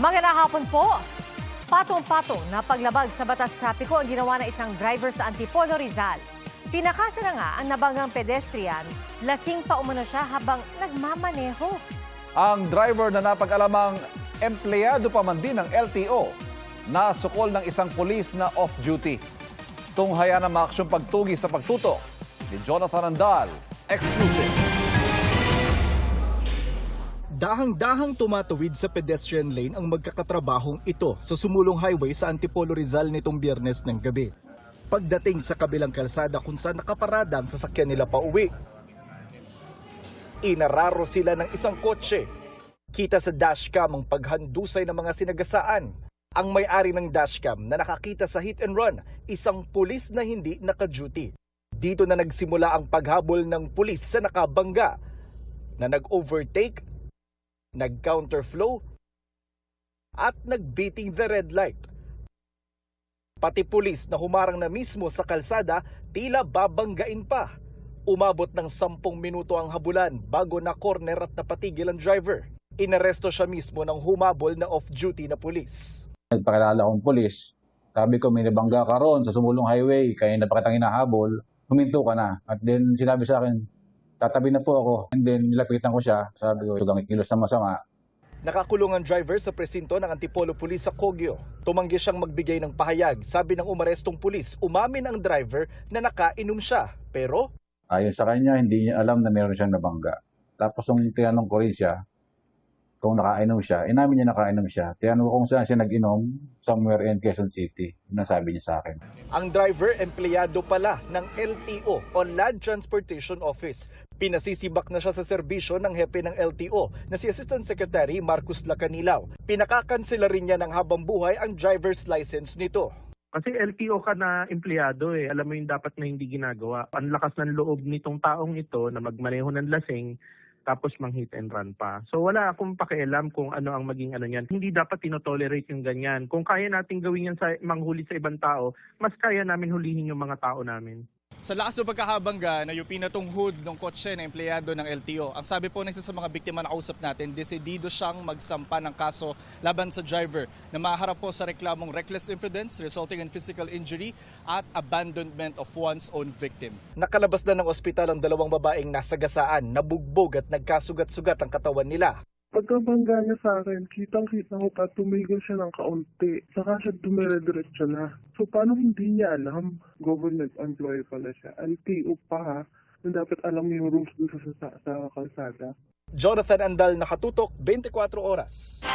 Magandang hapon po. Patong-patong na paglabag sa batas trapiko ang ginawa ng isang driver sa Antipolo, Rizal. Pinakasa na nga ang nabanggang pedestrian, lasing pa umano siya habang nagmamaneho. Ang driver na napag-alamang empleyado pa man din ng LTO, nasukol ng isang pulis na off-duty. Tunghaya na maaksyong pagtugi sa pagtutok ni Jonathan Andal, exclusive. Dahang-dahang tumatawid sa pedestrian lane ang magkakatrabahong ito sa sumulong highway sa Antipolo, Rizal nitong Biyernes ng gabi. Pagdating sa kabilang kalsada kung saan nakaparada ang sasakyan nila pauwi, inararo sila ng isang kotse. Kita sa dashcam ang paghandusay ng mga sinagasaan. Ang may-ari ng dashcam na nakakita sa hit and run, isang pulis na hindi naka-duty. Dito na nagsimula ang paghabol ng pulis sa nakabangga na nag-overtake, nag-counterflow at nag-beating the red light. Pati pulis na humarang na mismo sa kalsada, tila babanggain pa. Umabot ng 10 minuto ang habulan bago na corner at napatigil ang driver. Inaresto siya mismo ng humabol na off-duty na pulis. Nagpakilala akong pulis. Sabi ko, may nabangga ka ron sa sumulong highway, kaya na pakitang hinahabol, huminto ka na. At then sinabi sa akin, tatabi na po ako. And then nilapitan ko siya. Sabi ko, sugang kilos na masama. Nakakulong ang driver sa presinto ng Antipolo Police sa Kogyo. Tumanggi siyang magbigay ng pahayag. Sabi ng umarestong pulis, umamin ang driver na nakainom siya. Pero Ayon sa kanya, hindi niya alam na meron siyang nabangga. Tapos nung tinanong ko rin siya, kung nakainom siya, inamin niya nakainom siya. Tinanong ko kung saan siya nag-inom, somewhere in Quezon City. Nasabi niya sa akin. ang driver empleyado pala ng LTO o Land Transportation Office. Pinasisibak na siya sa serbisyo ng hepe ng LTO na si Assistant Secretary Marcus Lacanilaw. Pinakakansela rin niya ng habang buhay ang driver's license nito. Kasi LTO ka na empleyado eh. Alam mo yung dapat na hindi ginagawa. Ang lakas ng loob nitong taong ito na magmaneho ng lasing tapos mang-hit and run pa. So wala akong pakialam kung ano ang maging ano niyan. Hindi dapat tinotolerate yung ganyan. Kung kaya nating gawin yan sa manghuli sa ibang tao, mas kaya namin hulihin yung mga tao namin. Sa lakas ng pagkahabangga, nayupi na tong hood ng kotse na empleyado ng LTO. Ang sabi po ng isa sa mga biktima na kausap natin, desidido siyang magsampa ng kaso laban sa driver na maharap po sa reklamong reckless imprudence resulting in physical injury at abandonment of one's own victim. Nakalabas na ng ospital ang dalawang babaeng nasagasaan, nabugbog at nagkasugat-sugat ang katawan nila. Pagkabangga niya sa akin, kitang-kita ko pa tumigil siya ng kaunti. Saka siya dumire-diretso na. So paano hindi niya alam? Government employee pala siya. LTO pa ha. Na dapat alam yung rules dun sa kalsada. Jonathan Andal, nakatutok, 24 oras.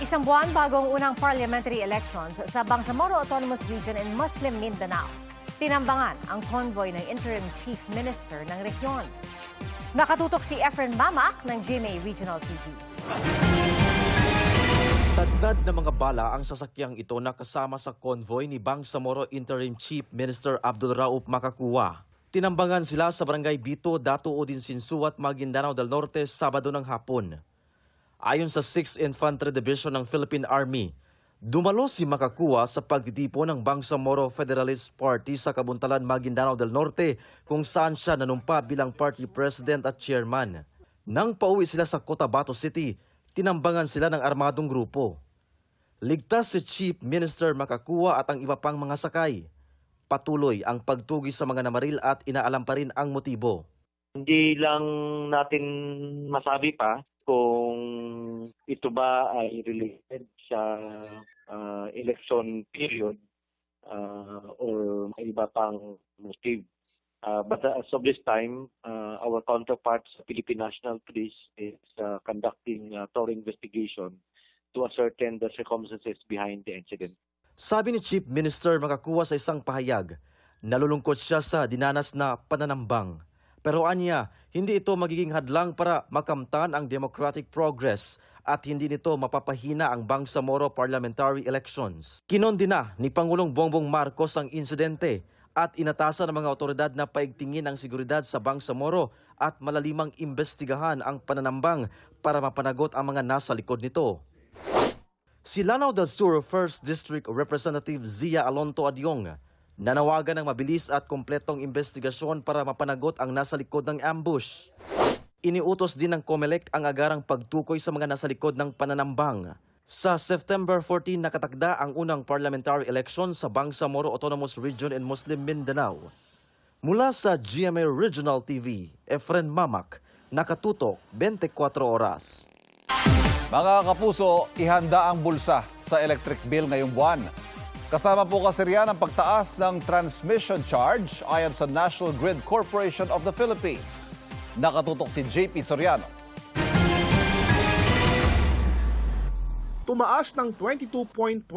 Isang buwan bago ang unang parliamentary elections sa Bangsamoro Autonomous Region in Muslim Mindanao. Tinambangan ang convoy ng Interim Chief Minister ng rehiyon. Nakatutok si Efren Mamak ng GMA Regional TV. Tagdad na mga bala ang sasakyang ito na kasama sa convoy ni Bangsamoro Interim Chief Minister Abdul Raup Makakuwa. Tinambangan sila sa Barangay Bito, Datu Udin Sinsuat, Maguindanao del Norte, Sabado ng hapon. Ayon sa 6th Infantry Division ng Philippine Army, dumalo si Makakuwa sa pagtitipo ng Bangsamoro Federalist Party sa Kabuntalan, Maguindanao del Norte kung saan siya nanumpa bilang party president at chairman. Nang pauwi sila sa Cotabato City, tinambangan sila ng armadong grupo. Ligtas si Chief Minister Makakuwa at ang iba pang mga sakay. Patuloy ang pagtugi sa mga namaril at inaalam pa rin ang motibo. Hindi lang natin masabi pa kung ito ba ay related sa election period or may iba pang motive. But as of this time, our counterparts sa Philippine National Police is conducting a thorough investigation to ascertain the circumstances behind the incident. Sabi ni Chief Minister Makakuwa sa isang pahayag, nalulungkot siya sa dinanas na pananambang. Pero anya, hindi ito magiging hadlang para makamtan ang democratic progress at hindi nito mapapahina ang Bangsamoro parliamentary elections. Kinondena ni Pangulong Bongbong Marcos ang insidente at inatasan ng mga otoridad na paigtingin ang seguridad sa Bangsamoro at malalimang imbestigahan ang pananambang para mapanagot ang mga nasa likod nito. Si Lanao del Sur 1st District Representative Zia Alonto Adyong nanawagan ng mabilis at kompletong investigasyon para mapanagot ang nasa likod ng ambush. Iniutos din ng COMELEC ang agarang pagtukoy sa mga nasa likod ng pananambang. Sa September 14 nakatakda ang unang parliamentary election sa Bangsamoro Autonomous Region in Muslim Mindanao. Mula sa GMA Regional TV, Efren Mamak, nakatutok 24 oras. Mga kapuso, ihanda ang bulsa sa electric bill ngayong buwan. Kasama po kasi riyan ang pagtaas ng transmission charge ayon sa National Grid Corporation of the Philippines. Nakatutok si JP Soriano. Tumaas ng 22.22%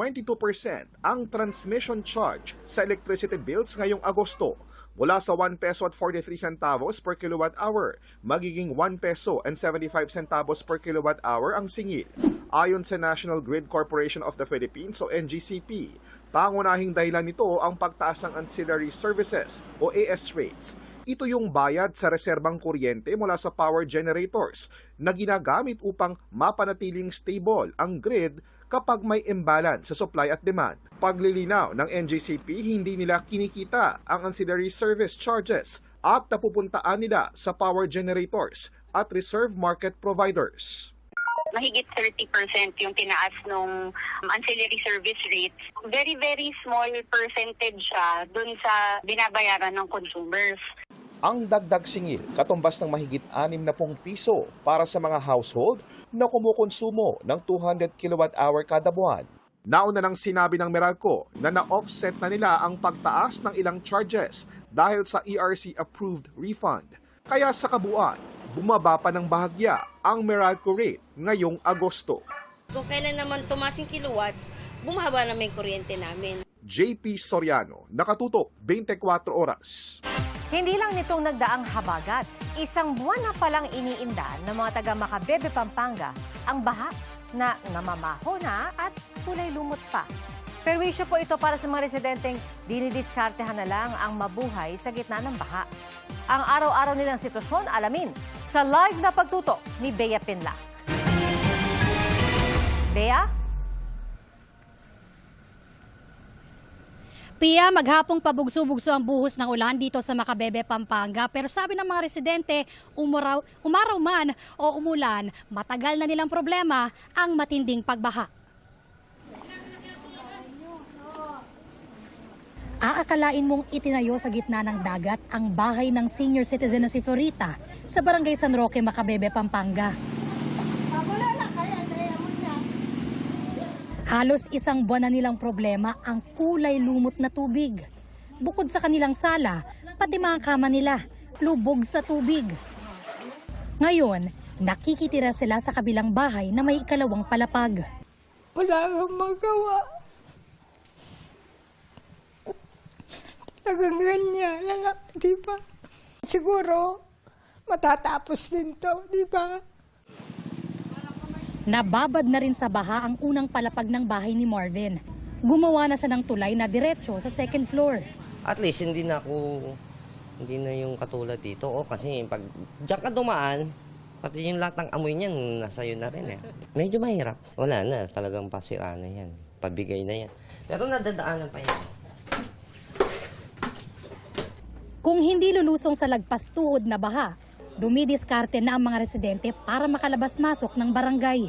ang transmission charge sa electricity bills ngayong Agosto. Mula sa 1 peso at 43 centavos per kilowatt hour, magiging 1 peso and 75 centavos per kilowatt hour ang singil. Ayon sa National Grid Corporation of the Philippines o NGCP, pangunahing dahilan nito ang pagtaas ng ancillary services o AS rates. Ito yung bayad sa reserbang kuryente mula sa power generators na ginagamit upang mapanatiling stable ang grid kapag may imbalance sa supply at demand. Paglilinaw ng NGCP, hindi nila kinikita ang ancillary service charges at napupuntaan nila sa power generators at reserve market providers. Mahigit 30% yung tinaas ng ancillary service rates. Very, very small percentage siya dun sa binabayaran ng consumers. Ang dagdag singil, katumbas ng mahigit 60 piso para sa mga household na kumukonsumo ng 200 kWh kada buwan. Nauna nang sinabi ng Meralco na na-offset na nila ang pagtaas ng ilang charges dahil sa ERC-approved refund. Kaya sa kabuuan, bumaba pa ng bahagya ang Meralco rate ngayong Agosto. Kung kailan naman tumaas yung kilowatts, bumaba naman yung kuryente namin. JP Soriano, nakatutok 24 oras. Hindi lang nitong nagdaang habagat, isang buwan na palang iniinda ng mga taga Macabebe, Pampanga ang baha na namamaho na at kulay lumot pa. Perwisyo po ito para sa mga residenteng dinidiskartehan na lang ang mabuhay sa gitna ng baha. Ang araw-araw nilang sitwasyon alamin sa live na pagtutok ni Bea Pinlac. Bea? Pia, maghapong pabugso-bugso ang buhos ng ulan dito sa Macabebe, Pampanga. Pero sabi ng mga residente, umaraw man o umulan, matagal na nilang problema ang matinding pagbaha. Aakalain mong itinayo sa gitna ng dagat ang bahay ng senior citizen na si Florita sa Barangay San Roque, Macabebe, Pampanga. Halos isang buwan na nilang problema ang kulay lumot na tubig. Bukod sa kanilang sala, pati mga kama nila, lubog sa tubig. Ngayon, nakikitira sila sa kabilang bahay na may ikalawang palapag. Wala kang magawa. Ganyan, di ba? Siguro, matatapos din to, di ba? Nababad na rin sa baha ang unang palapag ng bahay ni Marvin. Gumawa na siya ng tulay na diretso sa second floor. At least hindi na yung katulad dito. Kasi pag diyan ka dumaan, pati yung lahat ng amoy niyan, nasa iyo na rin eh. Medyo mahirap. Wala na, talagang pasira na yan. Pabigay na yan. Pero nadadaanan pa yan. Kung hindi lulusong sa lagpas tuhod na baha, dumidiskarte na ang mga residente para makalabas-masok ng barangay.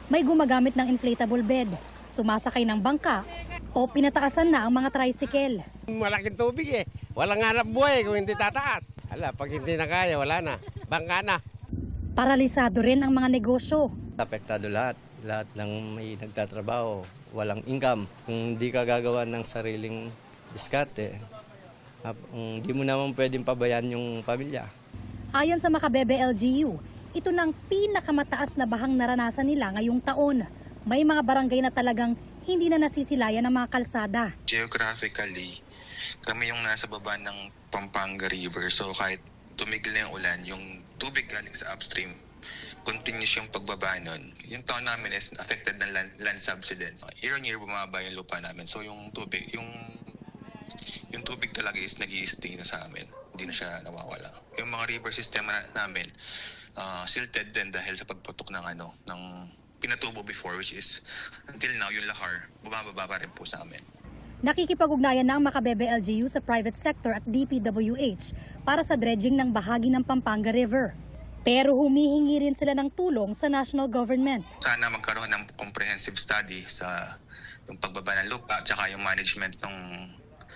May gumagamit ng inflatable bed, sumasakay ng bangka o pinataasan na ang mga tricycle. Malaking tubig eh. Walang hanap buhay kung hindi tataas. Pag hindi na kaya, wala na. Bangka na. Paralisado rin ang mga negosyo. Apektado lahat. Lahat ng may nagtatrabaho, walang income. Kung hindi ka gagawa ng sariling diskarte, hindi mo naman pwedeng pabayaan yung pamilya. Ayon sa Macabebe LGU, ito na ang pinakamataas na bahang naranasan nila ngayong taon. May mga barangay na talagang hindi na nasisilayan ng mga kalsada. Geographically, kami yung nasa baba ng Pampanga River. So kahit tumigil na yung ulan, yung tubig galing sa upstream, continuous yung pagbaba nun. Yung town namin is affected ng land subsidence. Year on year, bumaba yung lupa namin. So yung tubig, yung tubig talaga is nag-i-stay na sa amin. Hindi na siya nawawala. Yung mga river system namin, silted din dahil sa pagputok ng pinatubo before, which is until now yung lahar, bumababa pa rin po sa amin. Nakikipag-ugnayan na ang Macabebe LGU sa private sector at DPWH para sa dredging ng bahagi ng Pampanga River. Pero humihingi rin sila ng tulong sa national government. Sana magkaroon ng comprehensive study sa yung pagbaba ng lupa at saka yung management ng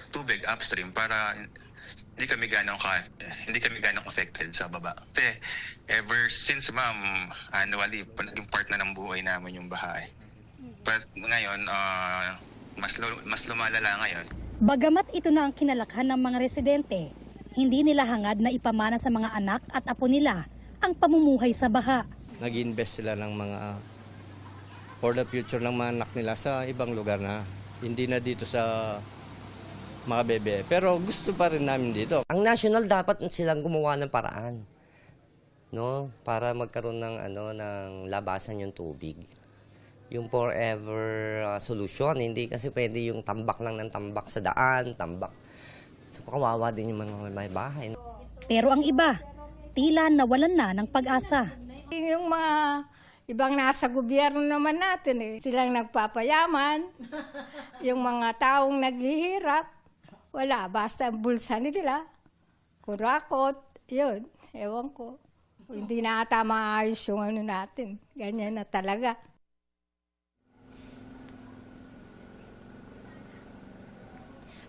tubig upstream para hindi kami ganong affected sa baba. Kasi ever since ma'am, annually, naging part na ng buhay namin yung bahay. But ngayon, mas lumalala ngayon. Bagamat ito na ang kinalakhan ng mga residente, hindi nila hangad na ipamana sa mga anak at apo nila ang pamumuhay sa baha. Nag-invest sila ng mga for the future ng mga anak nila sa ibang lugar na hindi na dito sa mga bebe. Pero gusto pa rin namin dito. Ang national dapat silang gumawa ng paraan, no, para magkaroon ng ng labasan yung tubig. Yung forever solution, hindi kasi pwede yung tambak lang ng tambak sa daan, tambak. So kawawa din yung mga may bahay. Pero ang iba, tila nawalan na ng pag-asa. Yung mga ibang nasa gobyerno naman natin silang nagpapayaman. Yung mga taong naghihirap, wala, basta ang bulsa nila. Kurakot, yun, ewan ko. Hindi na ata maayos yung natin. Ganyan na talaga.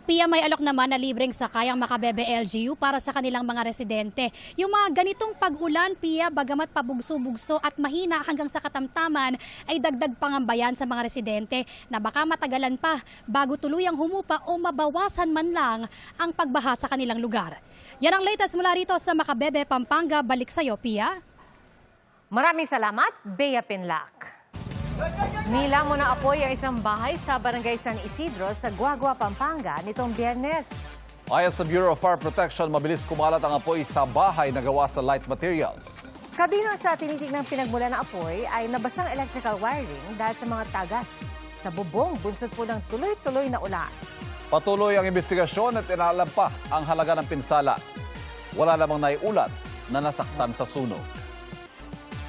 Pia, may alok naman na libreng sakay ang Makabebe LGU para sa kanilang mga residente. Yung mga ganitong pag-ulan, Pia, bagamat pabugso-bugso at mahina hanggang sa katamtaman, ay dagdag pangambayan sa mga residente na baka matagalan pa bago tuluyang humupa o mabawasan man lang ang pagbaha sa kanilang lugar. Yan ang latest mula rito sa Makabebe, Pampanga. Balik sa'yo, Pia. Maraming salamat, Bea Pinlac. Nilamon na apoy ang isang bahay sa Barangay San Isidro sa Guagua, Pampanga nitong Biyernes. Ayon sa Bureau of Fire Protection, mabilis kumalat ang apoy sa bahay na gawa sa light materials. Kabilang sa tinitignang pinagmula ng apoy ay nabasang electrical wiring dahil sa mga tagas sa bubong bunsod po ng tuloy-tuloy na ulan. Patuloy ang investigasyon at inaalam pa ang halaga ng pinsala. Wala namang naiulat na nasaktan sa sunog.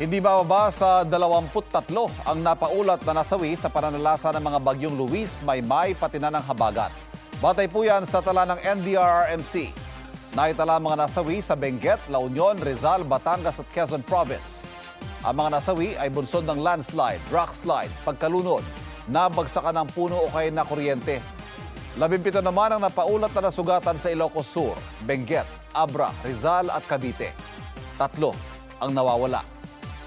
Hindi bababa sa 23 ang napaulat na nasawi sa pananalasa ng mga bagyong Luis, Maymay, pati na ng Habagat. Batay po yan sa tala ng NDRRMC. Naitala ang mga nasawi sa Benguet, La Union, Rizal, Batangas at Quezon Province. Ang mga nasawi ay bunsod ng landslide, rockslide, pagkalunod, nabagsakan ng puno o kaya na kuryente. 17 naman ang napaulat na nasugatan sa Ilocos Sur, Benguet, Abra, Rizal at Cavite. 3 ang nawawala.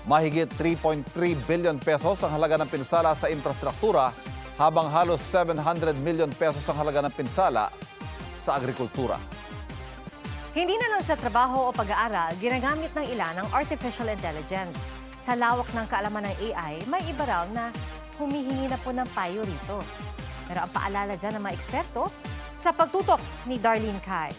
Mahigit 3.3 billion pesos ang halaga ng pinsala sa infrastruktura habang halos 700 million pesos ang halaga ng pinsala sa agrikultura. Hindi na lang sa trabaho o pag-aaral, ginagamit ng ilan ang artificial intelligence. Sa lawak ng kaalaman ng AI, may iba raw na humihingi na po ng payo rito. Pero ang paalala dyan ng mga eksperto, sa pagtutok ni Darlene Kai.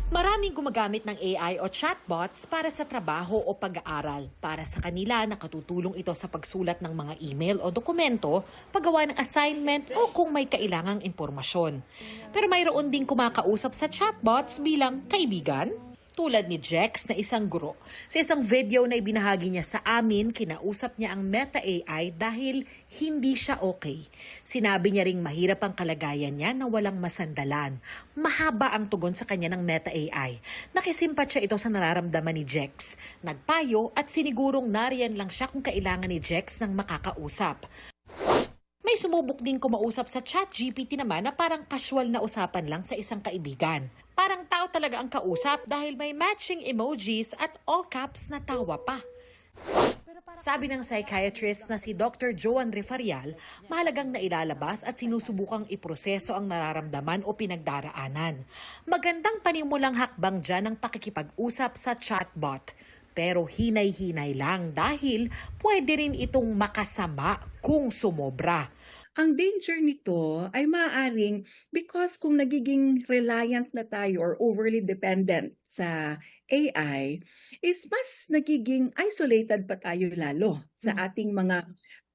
Maraming gumagamit ng AI o chatbots para sa trabaho o pag-aaral. Para sa kanila, nakatutulong ito sa pagsulat ng mga email o dokumento, paggawa ng assignment o kung may kailangang impormasyon. Pero mayroon ding kumakausap sa chatbots bilang kaibigan, tulad ni Jex na isang guro. Sa isang video na ibinahagi niya sa amin, kinausap niya ang Meta AI dahil hindi siya okay. Sinabi niya ring mahirap ang kalagayan niya na walang masandalan. Mahaba ang tugon sa kanya ng Meta AI. Nakisimpat siya ito sa nararamdaman ni Jex. Nagpayo at sinigurong nariyan lang siya kung kailangan ni Jex ng makakausap. May sumubok din kumausap sa ChatGPT naman na parang casual na usapan lang sa isang kaibigan. Parang tao talaga ang kausap dahil may matching emojis at all caps na tawa pa. Sabi ng psychiatrist na si Dr. Joan Refarial, mahalagang nailalabas at sinusubukang iproseso ang nararamdaman o pinagdaraanan. Magandang panimulang hakbang dyan ang pakikipag-usap sa chatbot. Pero hinay-hinay lang dahil pwede rin itong makasama kung sumobra. Ang danger nito ay maaaring because kung nagiging reliant na tayo or overly dependent sa AI, is mas nagiging isolated pa tayo lalo sa ating mga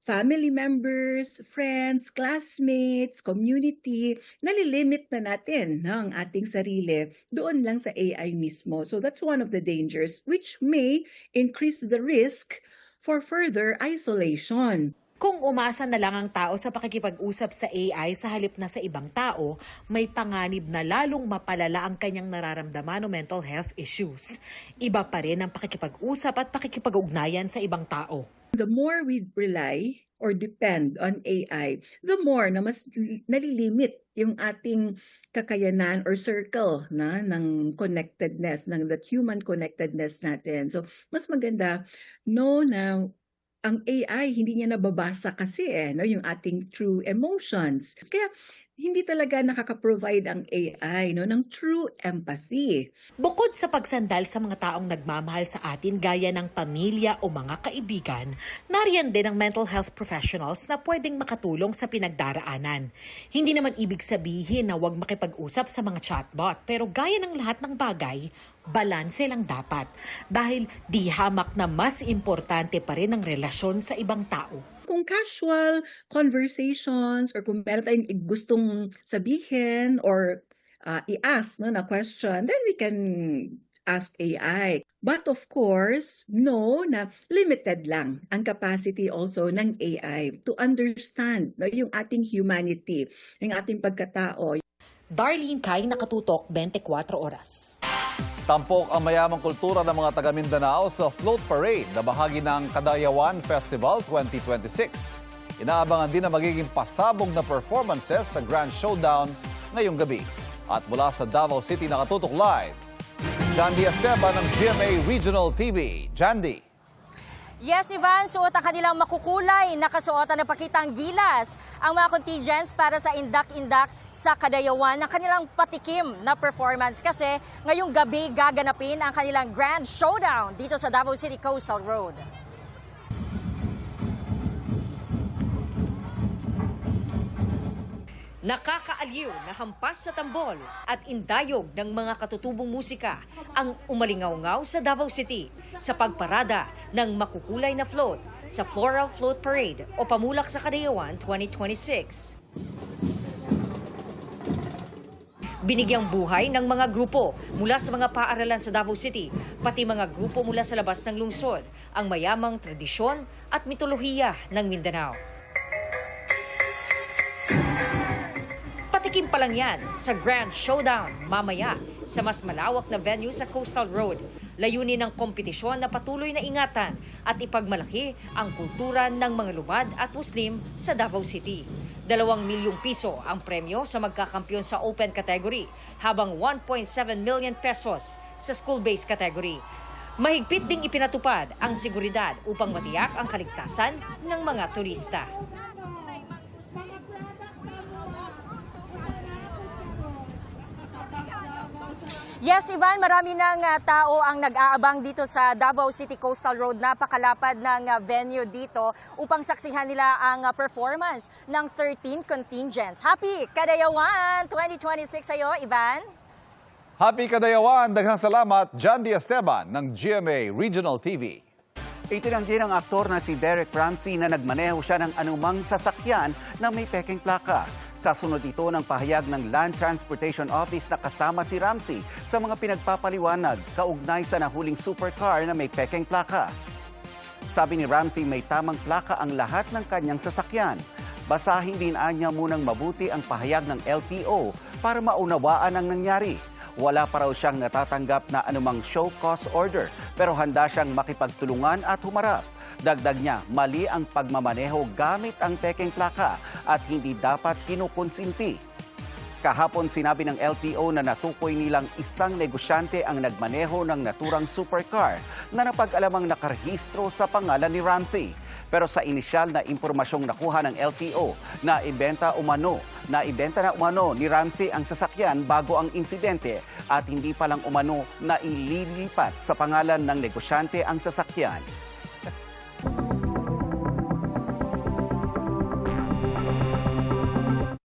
family members, friends, classmates, community. Nalilimit na natin ang ating sarili doon lang sa AI mismo. So that's one of the dangers which may increase the risk for further isolation. Kung umasa na lang ang tao sa pakikipag-usap sa AI sa halip na sa ibang tao, may panganib na lalong mapalala ang kanyang nararamdaman o mental health issues. Iba pa rin ang pakikipag-usap at pakikipag-ugnayan sa ibang tao. The more we rely or depend on AI, the more na mas nalilimit yung ating kakayanan or circle na ng connectedness, ng that human connectedness natin. So, mas maganda na ang AI hindi niya nababasa kasi no, yung ating true emotions. Kaya hindi talaga nakaka-provide ang AI ng true empathy. Bukod sa pagsandal sa mga taong nagmamahal sa atin gaya ng pamilya o mga kaibigan, nariyan din ang mental health professionals na pwedeng makatulong sa pinagdaraanan. Hindi naman ibig sabihin na huwag makipag-usap sa mga chatbot, pero gaya ng lahat ng bagay, balanse lang dapat. Dahil di hamak na mas importante pa rin ang relasyon sa ibang tao. Kung casual conversations or kung meron tayong gustong sabihin or i-ask na question, then we can ask AI. But of course, na limited lang ang capacity also ng AI to understand yung ating humanity, yung ating pagkatao. Darlene Kai, Nakatutok, 24 Oras. Tampok ang mayamang kultura ng mga taga Mindanao sa Float Parade na bahagi ng Kadayawan Festival 2026. Inaabangan din na magiging pasabog na performances sa Grand Showdown ngayong gabi. At mula sa Davao City, Nakatutok Live, si Jandy Esteban ng GMA Regional TV. Jandy. Yes, Ivan, suot ang kanilang makukulay, nakasuotan na pakitang gilas ang mga contingents para sa indak-indak sa Kadayawan ng kanilang patikim na performance kasi ngayong gabi gaganapin ang kanilang Grand Showdown dito sa Davao City Coastal Road. Nakakaaliw na hampas sa tambol at indayog ng mga katutubong musika ang umalingaw-ngaw sa Davao City sa pagparada ng makukulay na float sa Floral Float Parade o Pamulak sa Kadayawan 2026. Binigyang buhay ng mga grupo mula sa mga paaralan sa Davao City, pati mga grupo mula sa labas ng lungsod, ang mayamang tradisyon at mitolohiya ng Mindanao. Patikim pa lang yan sa Grand Showdown mamaya sa mas malawak na venue sa Coastal Road. Layunin ng kompetisyon na patuloy na ingatan at ipagmalaki ang kultura ng mga lumad at Muslim sa Davao City. 2 milyong piso ang premyo sa magkakampyon sa open category, habang 1.7 million pesos sa school-based category. Mahigpit ding ipinatupad ang seguridad upang matiyak ang kaligtasan ng mga turista. Yes, Ivan, marami ng tao ang nag-aabang dito sa Davao City Coastal Road. Napakalapad ng venue dito upang saksihan nila ang performance ng 13 contingents. Happy Kadayawan 2026 sa'yo, Ivan. Happy Kadayawan! Daghang salamat, Jandy Esteban ng GMA Regional TV. Itinanggi ng aktor na si Derek Ramsey na nagmaneho siya ng anumang sasakyan na may pekeng plaka. Kasunod ito ng pahayag ng Land Transportation Office na kasama si Ramsey sa mga pinagpapaliwanag kaugnay sa nahuling supercar na may pekeng plaka. Sabi ni Ramsey may tamang plaka ang lahat ng kanyang sasakyan. Basahin din anya munang mabuti ang pahayag ng LTO para maunawaan ang nangyari. Wala pa raw siyang natatanggap na anumang show cause order pero handa siyang makipagtulungan at humarap. Dagdag niya, mali ang pagmamaneho gamit ang pekeng plaka at hindi dapat kinukonsinti. Kahapon sinabi ng LTO na natukoy nilang isang negosyante ang nagmaneho ng naturang supercar na napag-alamang nakarehistro sa pangalan ni Ramsey. Pero sa inisyal na impormasyong nakuha ng LTO, naibenta na umano ni Ramsey ang sasakyan bago ang insidente at hindi pa lang umano na ililipat sa pangalan ng negosyante ang sasakyan.